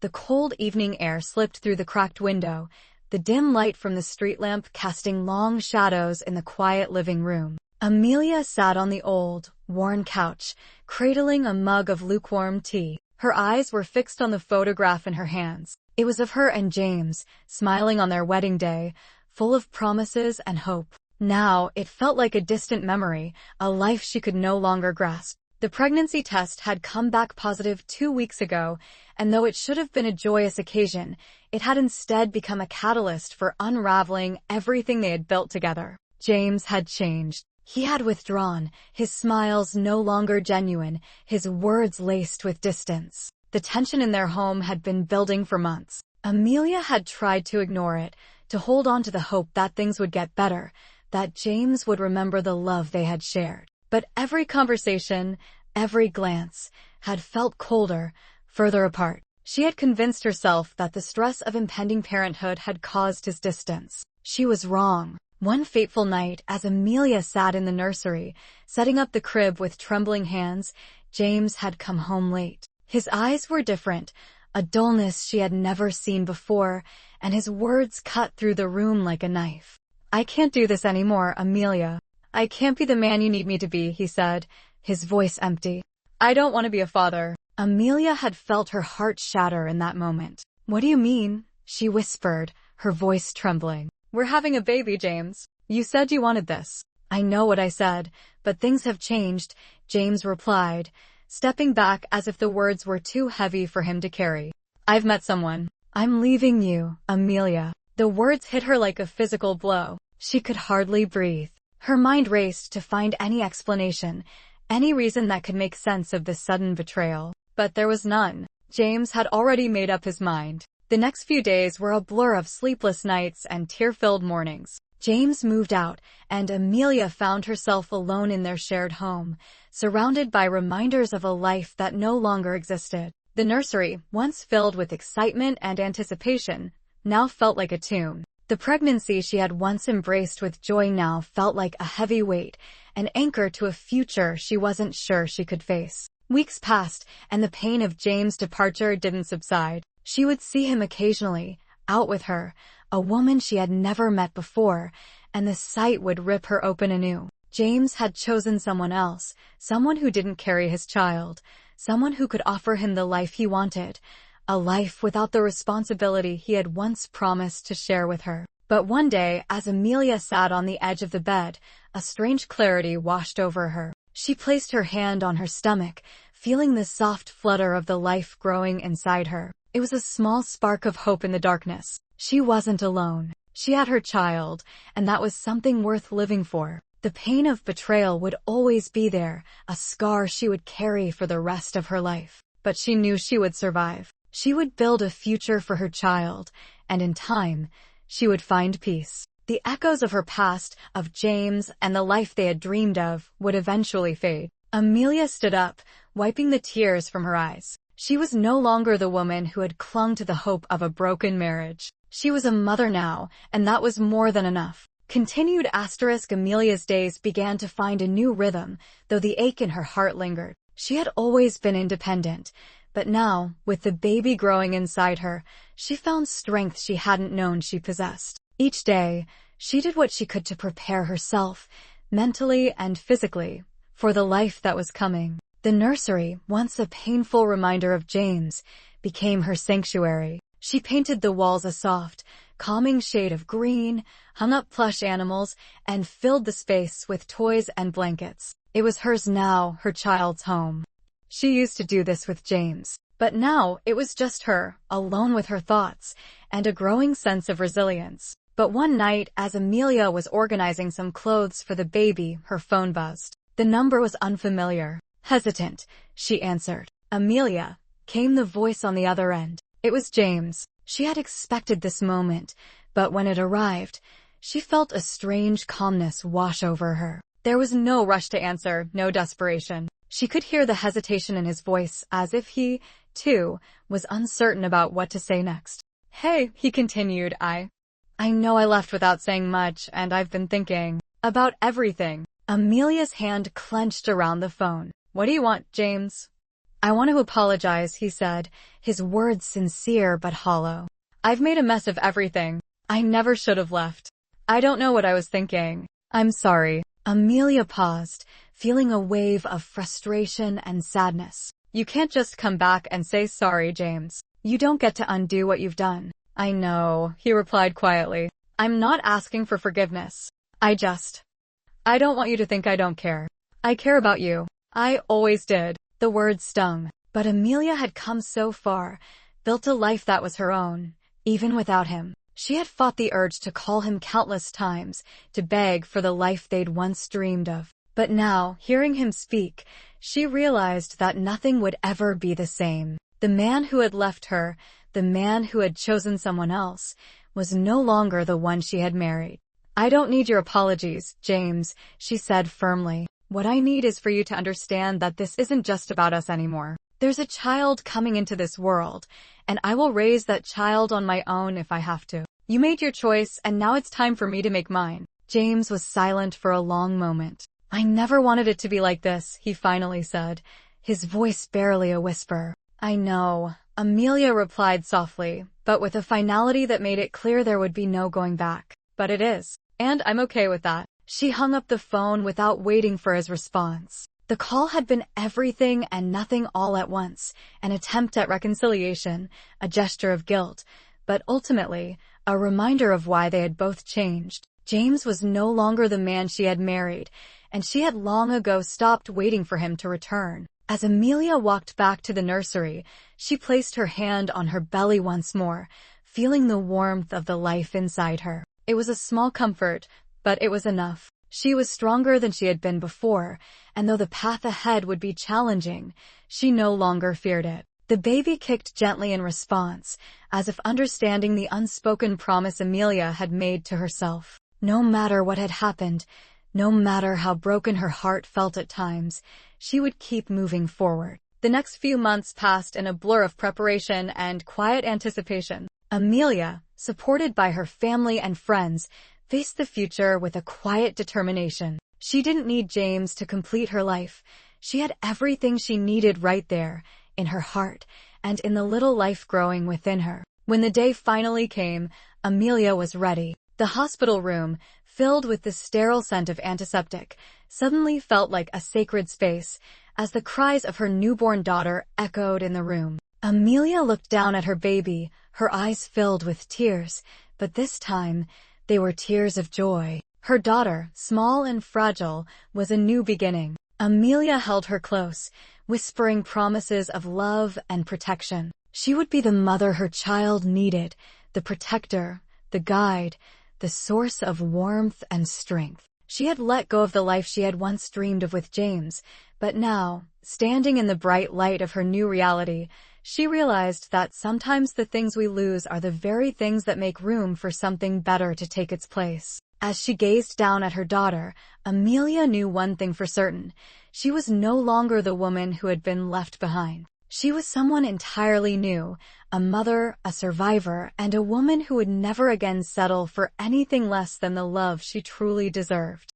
The cold evening air slipped through the cracked window, the dim light from the street lamp casting long shadows in the quiet living room. Amelia sat on the old, worn couch, cradling a mug of lukewarm tea. Her eyes were fixed on the photograph in her hands. It was of her and James, smiling on their wedding day, full of promises and hope. Now, it felt like a distant memory, a life she could no longer grasp. The pregnancy test had come back positive 2 weeks ago, and though it should have been a joyous occasion, it had instead become a catalyst for unraveling everything they had built together. James had changed. He had withdrawn, his smiles no longer genuine, his words laced with distance. The tension in their home had been building for months. Amelia had tried to ignore it, to hold on to the hope that things would get better, that James would remember the love they had shared. But every conversation, every glance, had felt colder, further apart. She had convinced herself that the stress of impending parenthood had caused his distance. She was wrong. One fateful night, as Amelia sat in the nursery, setting up the crib with trembling hands, James had come home late. His eyes were different, a dullness she had never seen before, and his words cut through the room like a knife. "I can't do this anymore, Amelia. I can't be the man you need me to be," he said, his voice empty. "I don't want to be a father." Amelia had felt her heart shatter in that moment. "What do you mean?" she whispered, her voice trembling. "We're having a baby, James. You said you wanted this." "I know what I said, but things have changed," James replied, stepping back as if the words were too heavy for him to carry. "I've met someone. I'm leaving you, Amelia." The words hit her like a physical blow. She could hardly breathe. Her mind raced to find any explanation, any reason that could make sense of this sudden betrayal. But there was none. James had already made up his mind. The next few days were a blur of sleepless nights and tear-filled mornings. James moved out, and Amelia found herself alone in their shared home, surrounded by reminders of a life that no longer existed. The nursery, once filled with excitement and anticipation, now felt like a tomb. The pregnancy she had once embraced with joy now felt like a heavy weight, an anchor to a future she wasn't sure she could face. Weeks passed, and the pain of James' departure didn't subside. She would see him occasionally, out with her, a woman she had never met before, and the sight would rip her open anew. James had chosen someone else, someone who didn't carry his child, someone who could offer him the life he wanted, a life without the responsibility he had once promised to share with her. But one day, as Amelia sat on the edge of the bed, a strange clarity washed over her. She placed her hand on her stomach, feeling the soft flutter of the life growing inside her. It was a small spark of hope in the darkness. She wasn't alone. She had her child, and that was something worth living for. The pain of betrayal would always be there, a scar she would carry for the rest of her life. But she knew she would survive. She would build a future for her child, and in time, she would find peace. The echoes of her past, of James, and the life they had dreamed of, would eventually fade. Amelia stood up, wiping the tears from her eyes. She was no longer the woman who had clung to the hope of a broken marriage. She was a mother now, and that was more than enough. Amelia's days began to find a new rhythm, though the ache in her heart lingered. She had always been independent, but now, with the baby growing inside her, she found strength she hadn't known she possessed. Each day, she did what she could to prepare herself, mentally and physically, for the life that was coming. The nursery, once a painful reminder of James, became her sanctuary. She painted the walls a soft, calming shade of green, hung up plush animals, and filled the space with toys and blankets. It was hers now, her child's home. She used to do this with James. But now, it was just her, alone with her thoughts, and a growing sense of resilience. But one night, as Amelia was organizing some clothes for the baby, her phone buzzed. The number was unfamiliar. "Hesitant," she answered. "Amelia," came the voice on the other end. It was James. She had expected this moment, but when it arrived, she felt a strange calmness wash over her. There was no rush to answer, no desperation. She could hear the hesitation in his voice, as if he, too, was uncertain about what to say next. "Hey," he continued, I know I left without saying much, and I've been thinking about everything." Amelia's hand clenched around the phone. "What do you want, James?" "I want to apologize," he said, his words sincere but hollow. "I've made a mess of everything. I never should have left. I don't know what I was thinking. I'm sorry." Amelia paused, feeling a wave of frustration and sadness. "You can't just come back and say sorry, James. You don't get to undo what you've done." "I know," he replied quietly. "I'm not asking for forgiveness. I don't want you to think I don't care. I care about you. I always did." The words stung, but Amelia had come so far, built a life that was her own, even without him. She had fought the urge to call him countless times, to beg for the life they'd once dreamed of. But now, hearing him speak, she realized that nothing would ever be the same. The man who had left her, the man who had chosen someone else, was no longer the one she had married. "I don't need your apologies, James," she said firmly. "What I need is for you to understand that this isn't just about us anymore. There's a child coming into this world, and I will raise that child on my own if I have to. You made your choice, and now it's time for me to make mine." James was silent for a long moment. "I never wanted it to be like this," he finally said, his voice barely a whisper. "I know," Amelia replied softly, but with a finality that made it clear there would be no going back. "But it is. And I'm okay with that." She hung up the phone without waiting for his response. The call had been everything and nothing all at once, an attempt at reconciliation, a gesture of guilt, but ultimately, a reminder of why they had both changed. James was no longer the man she had married, and she had long ago stopped waiting for him to return. As Amelia walked back to the nursery, she placed her hand on her belly once more, feeling the warmth of the life inside her. It was a small comfort, but it was enough. She was stronger than she had been before, and though the path ahead would be challenging, she no longer feared it. The baby kicked gently in response, as if understanding the unspoken promise Amelia had made to herself. No matter what had happened, no matter how broken her heart felt at times, she would keep moving forward. The next few months passed in a blur of preparation and quiet anticipation. Amelia, supported by her family and friends, faced the future with a quiet determination. She didn't need James to complete her life. She had everything she needed right there, in her heart, and in the little life growing within her. When the day finally came, Amelia was ready. The hospital room, filled with the sterile scent of antiseptic, suddenly felt like a sacred space, as the cries of her newborn daughter echoed in the room. Amelia looked down at her baby, her eyes filled with tears, but this time, they were tears of joy. Her daughter, small and fragile, was a new beginning. Amelia held her close, whispering promises of love and protection. She would be the mother her child needed, the protector, the guide, the source of warmth and strength. She had let go of the life she had once dreamed of with James, but now, standing in the bright light of her new reality, she realized that sometimes the things we lose are the very things that make room for something better to take its place. As she gazed down at her daughter, Amelia knew one thing for certain. She was no longer the woman who had been left behind. She was someone entirely new, a mother, a survivor, and a woman who would never again settle for anything less than the love she truly deserved.